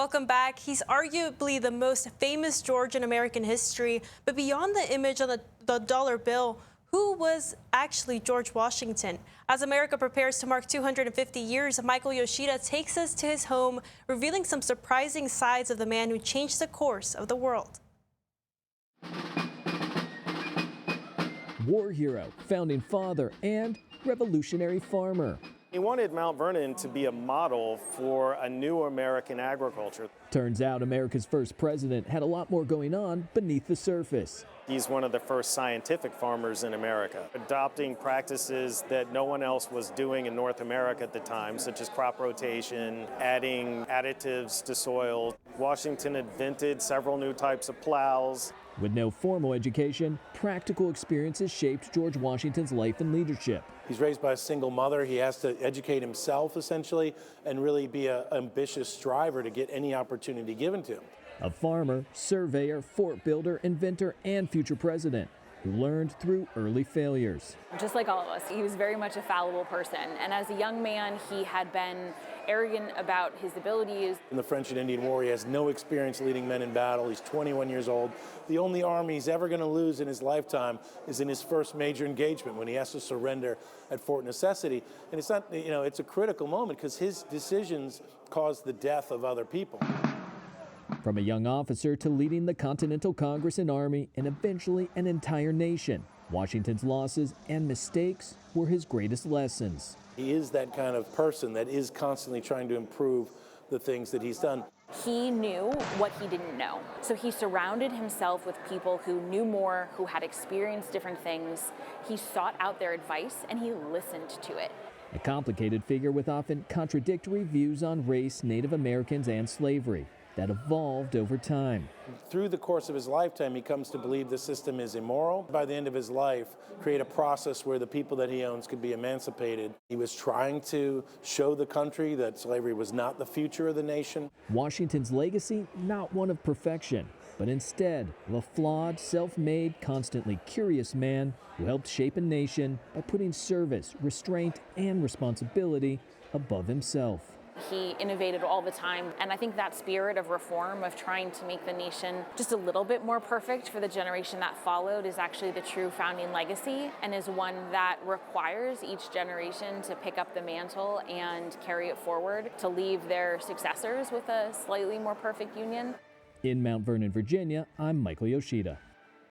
Welcome back. He's arguably the most famous George in American history, but beyond the image on the dollar bill, who was actually George Washington? As America prepares to mark 250 years, Michael Yoshida takes us to his home, revealing some surprising sides of the man who changed the course of the world. War hero, founding father, and revolutionary farmer. He wanted Mount Vernon to be a model for a new American agriculture. Turns out America's first president had a lot more going on beneath the surface. He's one of the first scientific farmers in America, adopting practices that no one else was doing in North America at the time, such as crop rotation, adding additives to soil. Washington invented several new types of plows. With no formal education, practical experiences shaped George Washington's life and leadership. He's raised by a single mother. He has to educate himself, essentially, and really be an ambitious striver to get any opportunity given to him. A farmer, surveyor, fort builder, inventor, and future president who learned through early failures. Just like all of us, he was very much a fallible person. And as a young man, he had been arrogant about his abilities. In the French and Indian War, he has no experience leading men in battle. He's 21 years old. The only army he's ever going to lose in his lifetime is in his first major engagement when he has to surrender at Fort Necessity. And it's not, it's a critical moment because his decisions caused the death of other people. From a young officer to leading the Continental Congress and Army and eventually an entire nation, Washington's losses and mistakes were his greatest lessons. He is that kind of person that is constantly trying to improve the things that he's done. He knew what he didn't know. So he surrounded himself with people who knew more, who had experienced different things. He sought out their advice and he listened to it. A complicated figure with often contradictory views on race, Native Americans, and slavery that evolved over time. Through the course of his lifetime, he comes to believe the system is immoral. By the end of his life, create a process where the people that he owns could be emancipated. He was trying to show the country that slavery was not the future of the nation. Washington's legacy, not one of perfection, but instead of a flawed, self-made, constantly curious man who helped shape a nation by putting service, restraint, and responsibility above himself. He innovated all the time, and I think that spirit of reform, of trying to make the nation just a little bit more perfect for the generation that followed, is actually the true founding legacy, and is one that requires each generation to pick up the mantle and carry it forward to leave their successors with a slightly more perfect union. In Mount Vernon, Virginia, I'm Michael Yoshida.